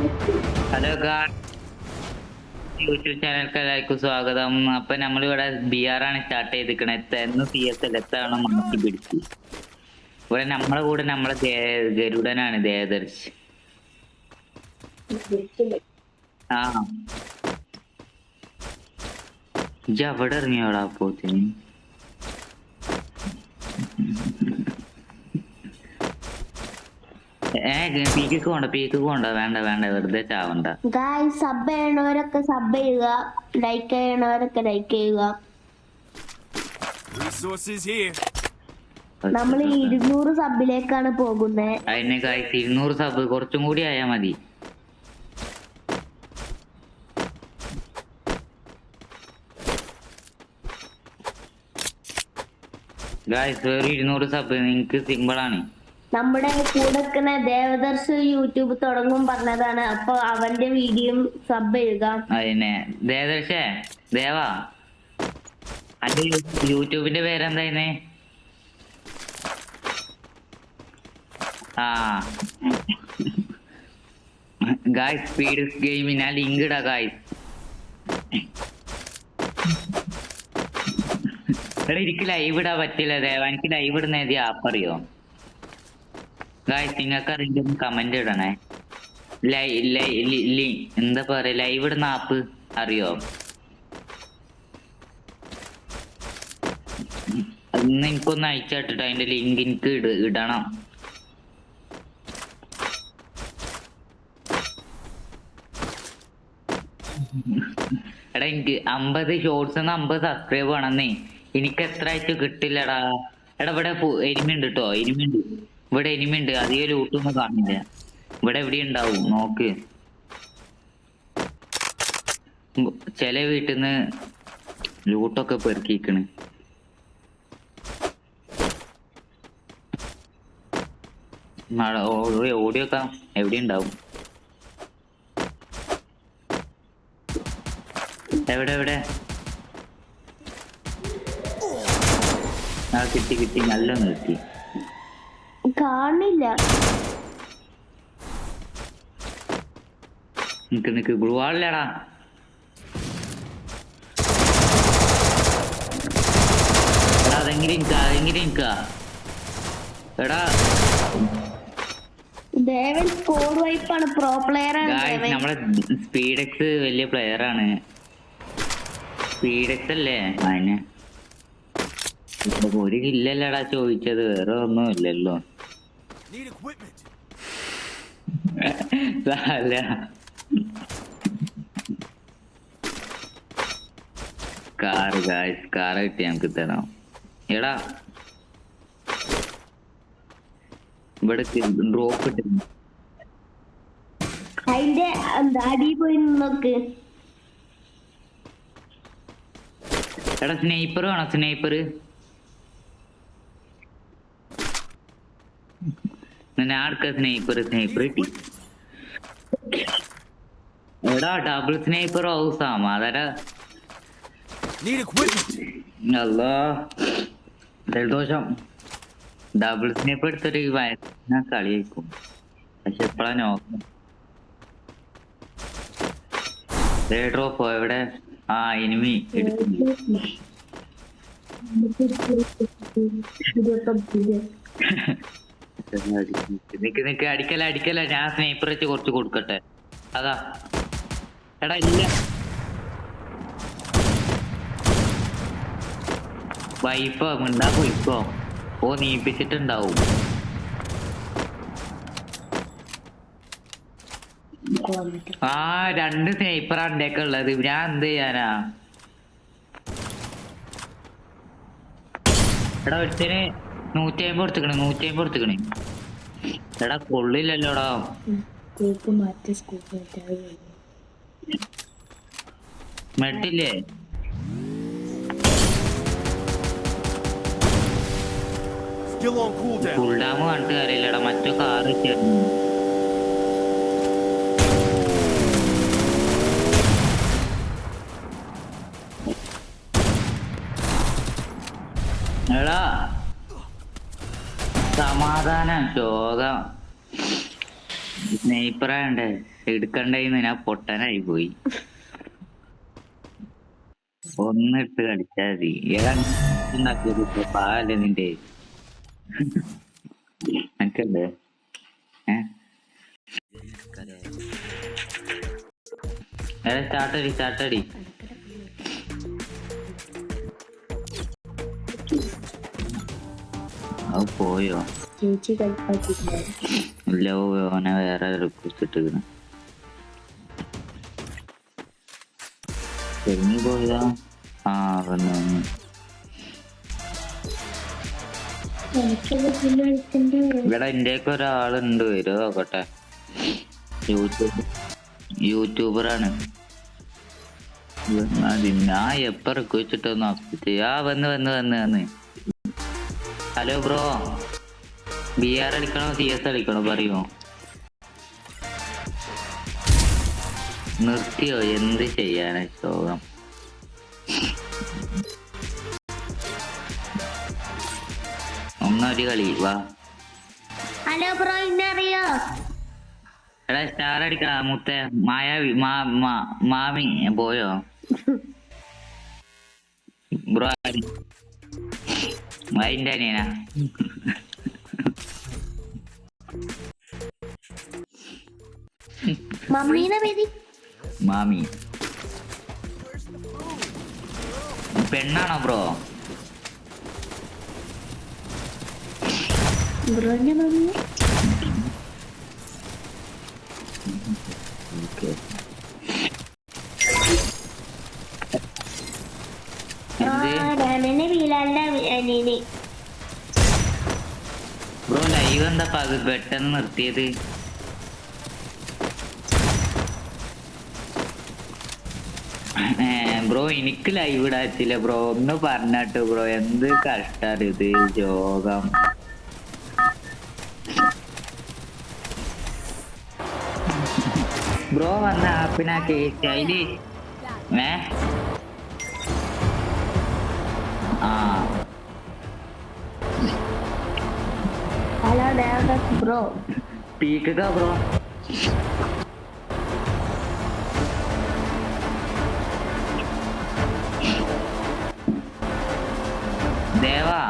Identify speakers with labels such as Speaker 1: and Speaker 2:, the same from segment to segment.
Speaker 1: Hello YouTube ചാനൽക്ക് എല്ലാവർക്കും സ്വാഗതം. അപ്പൊ നമ്മളിവിടെ BR ആണ് സ്റ്റാർട്ട് ചെയ്തിക്കണത്. എന്ന് CS എത്താണ് മാറ്റി പിടിച്ചു. ഇവിടെ നമ്മളെ കൂടെ നമ്മളെ ഗരുഡനാണ് ദേദർശ്. ആ ഇജ്ജ് അവിടെ ഇറങ്ങിയോടാ അപ്പോത്തിന്. പീക്ക് പോണ്ട വേണ്ട വെറുതെ ചാവണ്ട.
Speaker 2: സബ് ചെയ്യണവരൊക്കെ സബ് ചെയ്യുക, ലൈക്ക് ചെയ്യണവരൊക്കെ ലൈക്ക് ചെയ്യുക. നമ്മൾ 200 സബിലേക്കാണ് പോകുന്നത്.
Speaker 1: അതിന് 200 സബ് കുറച്ചും കൂടി ആയാ മതി. വേറെ 200 സബ് നിങ്ങക്ക് സിമ്പിൾ ആണ്.
Speaker 2: നമ്മുടെ കൂടെ ദേവദർശ് യൂട്യൂബ് തുടങ്ങും പറഞ്ഞതാണ്. അപ്പൊ അവന്റെ വീഡിയോ സബ് ചെയ്യുക.
Speaker 1: അതിനെ ദേവദർശേ ദേവാ അന്റെ യൂട്യൂബിന്റെ പേരെന്തായിരുന്നേ? ഗായ്സ് സ്പീഡ് ഗെയിമിന് ഞാൻ ലിങ്ക് ഇടാ ഗായ്സ്. എടാ എനിക്ക് ലൈവ് ഇടാൻ പറ്റില്ല ദേവാ. എനിക്ക് ലൈവ് ഇടുന്ന ഏത് ആപ്പ് അറിയോ ഗായ്സ്? നിങ്ങൾക്ക് അറിയില്ല കമന്റ് ഇടണേ. എന്താ പറയാ ലൈവ് ഇടുന്ന ആപ്പ് അറിയോ? അന്ന് എനിക്കൊന്ന് അയച്ചിട്ടിട്ട് അതിന്റെ ലിങ്ക് എനിക്ക് ഇടണം. എടാ എനിക്ക് 50 ഷോർട്സ് 50 സബ്സ്ക്രൈബ് വേണമെന്നേ. എനിക്ക് എത്ര ആയിട്ട് കിട്ടില്ലടാ. എടാ ഇവിടെ എനിമി ഉണ്ട് കേട്ടോ. ഇവിടെ എനിമി ഉണ്ട്. അധികം ലൂട്ടൊന്നും കാണില്ല. ഇവിടെ എവിടെ ഉണ്ടാവും നോക്ക്. ചില വീട്ടിൽ നിന്ന് ലൂട്ടൊക്കെ പെറുക്കിക്കണ്. ഓടിയൊക്കെ എവിടെ ഉണ്ടാവും. എവിടെ കിട്ടി നല്ലൊന്ന് കിട്ടി.
Speaker 2: കാണില്ല.
Speaker 1: നിക്ക് ഗ്ലൂ ആളില്ലടാ. അതെങ്കിലും എടാ
Speaker 2: ദേവൻ സ്കോർ വൈപ്പാണ്, പ്രോ പ്ലെയർ ആണ്.
Speaker 1: നമ്മളെ സ്പീഡെക്സ് വലിയ പ്ലെയർ ആണ്. സ്പീഡെക്സ് അല്ലേ അതിന് ഒരു കില്ലല്ലടാ ചോദിച്ചത്, വേറെ ഒന്നും ഇല്ലല്ലോ. അല്ല കാറ് കിട്ടി നമുക്ക് തരാം. എടാ ഇവിടെ ഡ്രോപ്പ് ഇട്ടു.
Speaker 2: അതിന്റെ അടി പോയി നോക്ക്.
Speaker 1: എടാ സ്നൈപ്പർ വേണോ? സ്നൈപ്പർ ആർക്കാ? സ്നൈപ്പർ കിട്ടി. എടാ ഡബിൾ സ്നൈപ്പർ ഹൗസാമ അതര. അല്ലോ ജലദോഷം. ഡബിൾ സ്നൈപ്പർ എടുത്തൊരു വയസ്സിനെ കളിയായിരിക്കും. പക്ഷെ എപ്പഴാ നോക്കാം. ഡ്രോപ്പോ എവിടെ? എനിമി നിക്ക് അടിക്കല. ഞാൻ സ്നൈപ്പർ വെച്ച് കുറച്ച് കൊടുക്കട്ടെ. അതാ എടാ ഇല്ല വൈഫോ മിണ്ടാ പോയിക്കോ. നീപ്പിച്ചിട്ടുണ്ടാവും. രണ്ട് സ്നൈപ്പറാ എന്റെയൊക്കെ ഉള്ളത്. ഞാൻ എന്ത് ചെയ്യാനാ? എടാ ഒരുത്തിന് 150 കൊടുത്തിക്കണേ. എടാ കൊള്ളില്ലല്ലോടാ. മെട്ടില്ലേ? ഫുൾ ഡാം കണ്ടിട്ട് കാര്യമില്ലടാ. മറ്റോ കാറ് ചേർന്നു. എടാ സമാധാനം ശോകം. സ്നേഹിപ്പറാണ്ടേ എടുക്കണ്ടേന്ന് ഞാൻ പൊട്ടനായി പോയി. ഒന്നിട്ട് കളിച്ചാ മതി. ഏതാ പാലേ നിന്റെ എനിക്കല്ലേ സ്റ്റാർട്ടടി അത് പോയോ?
Speaker 2: ചേച്ചി കളിപ്പാക്കിട്ടില്ല.
Speaker 1: ഇല്ല ഓനെ വേറെ റിക്വസ്റ്റ് ഇട്ടിരുന്നു. തെരഞ്ഞു പോയതാ. ആ വന്നു. ഇവിടെ ഇന്ത്യക്ക് ഒരാളുണ്ട്, വരുമോ നോക്കട്ടെ. യൂട്യൂബറാണ്. ഞാൻ എപ്പ റിക്വസ്റ്റ് ഇട്ടൊന്ന് അപ്ഡേറ്റ് വന്ന്. ഹലോ ബ്രോ, BR കളിക്കണോ CS കളിക്കണോ പറയോ? നിർത്തിയോ? എന്ത് ചെയ്യാനാ ശോകം. ഒന്നൊരു കളി വാ.
Speaker 2: ഹലോ ബ്രോ, ഇന്നറിയോ?
Speaker 1: എടാ സ്റ്റാർ അടിക്കണ മുത്തേ. മായാവി മാമി പോയോ ബ്രോ? അതിന്റെ അനിയനാ.
Speaker 2: മമ്മീനെ പേര്
Speaker 1: മാമി പെണ്ണാണോ ബ്രോ?
Speaker 2: ബ്രോന്റെ മമ്മി
Speaker 1: ബ്രോ ലൈവ് എന്താ പെട്ടെന്ന് നിർത്തിയത്? ബ്രോ എനിക്ക് ലൈവ് ഇടാച്ചില്ല ബ്രോ, ഒന്ന് പറഞ്ഞാട്ടോ ബ്രോ. എന്ത് കഷ്ടാണ് ഇത് യോഗം. ബ്രോ വന്ന ആപ്പിനാക്കി അതില്
Speaker 2: ഹലോ ദേവദാസ് ബ്രോ.
Speaker 1: പീക്കുക ബ്രോ. ദേവാ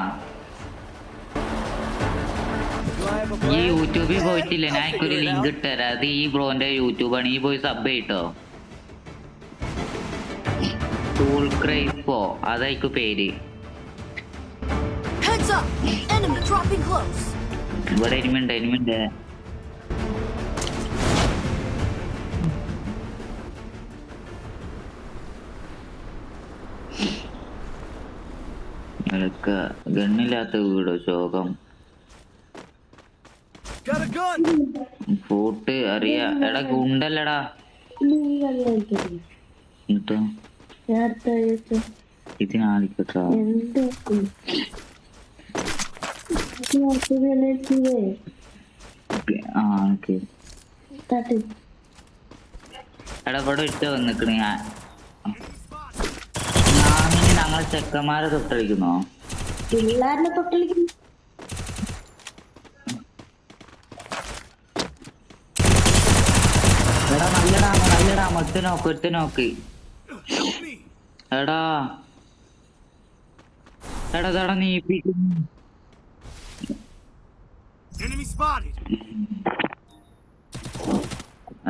Speaker 1: ഈ യൂട്യൂബിൽ പോയിട്ടില്ല, ഞാൻ എനിക്കൊരു ലിങ്ക് ഇട്ടുതരാം. അത് ഈ ബ്രോന്റെ യൂട്യൂബാണ്. ഈ പോയി സബ് ചെയ്ട്ടോ. ടൂൾ ക്രൈസ്പോ അതായിരിക്കും പേര്. ഇവിടെ എനിമുണ്ട്. ഗണ്ണില്ലാത്ത വീടോ ശോകം. ഫോട്ട് അറിയാ. എടാ ഗുണ്ടല്ലടാ. ഇതിനാളിക്കട്ടാ. എടാ ഇവിടെ ഇട്ട് വന്നിക്കണ്. ഞങ്ങളെ ചെക്കന്മാരെ തൊട്ടടിക്കുന്നോ?
Speaker 2: പിള്ളേരിനെ തൊട്ടളിക്കുന്നു.
Speaker 1: എടാ നല്ലടാ ഒറ്റ നോക്ക്. എടാ നീപ്പിക്കുന്നു.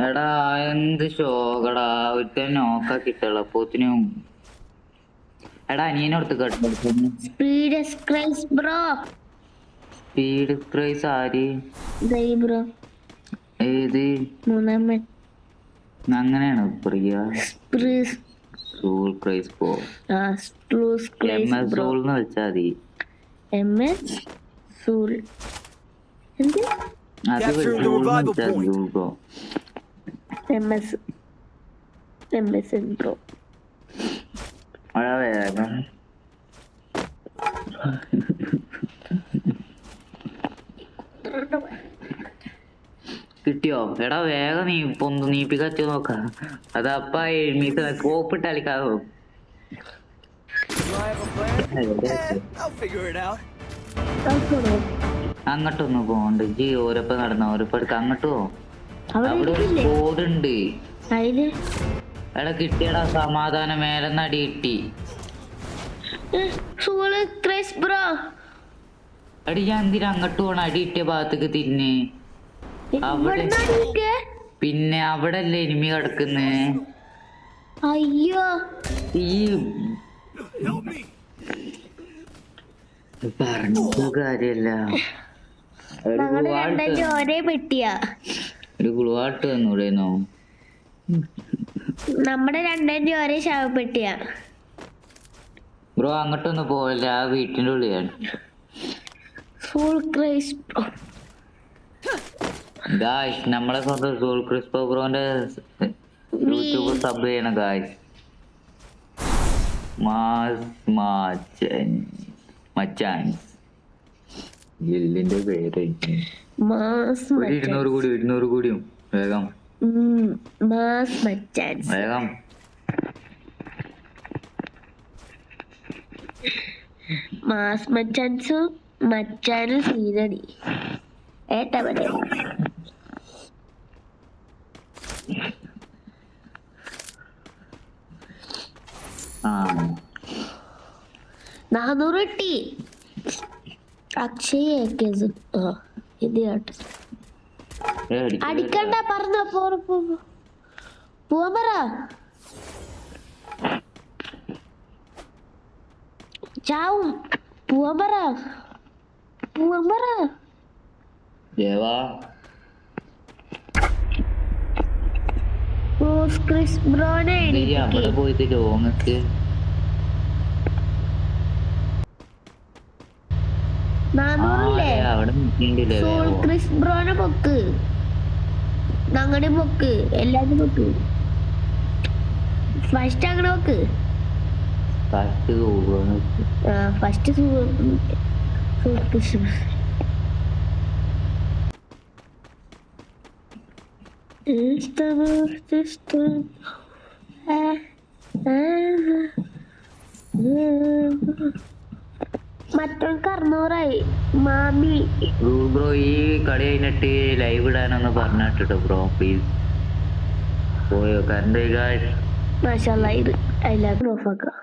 Speaker 1: എടാ എന്ത് ശോകടാ, ഒറ്റ നോക്കാ കിട്ടുള്ള പോത്തിനും. എടാ അനിയനോടുത്ത് കേട്ടോ.
Speaker 2: സ്പീഡ്
Speaker 1: ക്രൈസ് ആര്?
Speaker 2: ബ്രോ
Speaker 1: ഏത്
Speaker 2: മൂന്നാമൻ
Speaker 1: അങ്ങനെയാണോ പറയാ? സൂൾ ക്രൈസ് പോ. സൂൾന്ന് വെച്ചാ മതി.
Speaker 2: സൂൾ എന്ത്
Speaker 1: അത് ബ്രോ.
Speaker 2: ബ്രോ
Speaker 1: വേഗം കിട്ടിയോ? എടാ വേഗം നീ പൊന്ന് നീപ്പിക്കച്ചു നോക്ക. അതപ്പ സ്കോപ്പിട്ട് കളിക്കാവോ? അങ്ങോട്ടൊന്ന് പോണ്ട് ജി. ഓരപ്പ നടന്ന ഓരപ്പ എടുക്ക. അങ്ങോട്ട് പോ.
Speaker 2: അവിടെ
Speaker 1: അവിടെ ഒരു
Speaker 2: ഇരിക്കില്ലേ?
Speaker 1: സ്കോഡ് ഉണ്ട്.
Speaker 2: അതില്
Speaker 1: എടാ കിട്ടിയടാ സമാധാനം, മേലെന്ന് അടി കിട്ടി.
Speaker 2: സൂള് ക്രൈസ് ബ്രോ
Speaker 1: അടി ഞാൻ എന്തിനാ അങ്ങോട്ട് പോണ? അടി കിട്ടിയ ഭാഗത്തേക്ക് തിരിഞ്ഞ്. അവിടെ പിന്നെ അവിടെ അല്ലേ എനിമി കിടക്കുന്നേ.
Speaker 2: അയ്യോ
Speaker 1: ഈ പറഞ്ഞ കാര്യല്ല.
Speaker 2: ഞങ്ങളുടെ രണ്ടും ഒരേ പെട്ടിയാ.
Speaker 1: ഒരു ഗുളുവാട്ട് തന്നൂടേനോ?
Speaker 2: നമ്മുടെ രണ്ടും ഒരേ ശവപ്പെട്ടിയാ.
Speaker 1: ബ്രോ അങ്ങോട്ടൊന്നും പോവല്ല, ആ വീട്ടിന്റെ ഉള്ളിലാണ്.
Speaker 2: സൂൾ ക്രൈസ് ബ്രോ
Speaker 1: ഗായ്സ്, നമ്മളെ സ്വന്തം സോൾ ക്രിസ്പോ ബ്രോന്റെ യൂട്യൂബ് സബ് ചെയ്യണം ഗായ്സ്. മച്ചാൻസ് ജില്ലിന്റെ പേര്.
Speaker 2: മാസ്
Speaker 1: ഒരു 200 കൂടിയും വേഗം
Speaker 2: മാസ് മച്ചാൻസ്.
Speaker 1: വേഗം.
Speaker 2: മാസ് മച്ചാൻസും മച്ചാനും സീനടി ഏട്ടാ പറയാ. 400 കിട്ടി. അക്ഷയ ഇത് കേട്ടോ. അടിക്കണ്ട പറഞ്ഞ പോവാൻ പറ. ചാവും. പോവാൻ പറ. ക്രിസ് ബ്രോനെ
Speaker 1: അവിടെ പോയിട്ട് ലോങ്ങക്ക്
Speaker 2: 400
Speaker 1: അവിടെ നിൽക്കണ്ടില്ലേ?
Speaker 2: സോൾ ക്രിസ് ബ്രോനെ പൊക്ക്, ഞങ്ങളുടെ പൊക്ക്, എല്ലാരും പൊക്ക്. ഫസ്റ്റ് അങ്ങനെ പൊക്ക്. ഫസ്റ്റ് മറ്റവർക്ക് 600 മാമി.
Speaker 1: ബ്രോ ഈ കളി കഴിഞ്ഞിട്ട് ലൈവ് ഇടാനൊന്ന് പറഞ്ഞിട്ടോ ബ്രോ പ്ലീസ്. പോയോ കറണ്ട്?
Speaker 2: മാഷാ അല്ലാഹ്, ഇത് എല്ലാവരും ഓഫാക്കാം.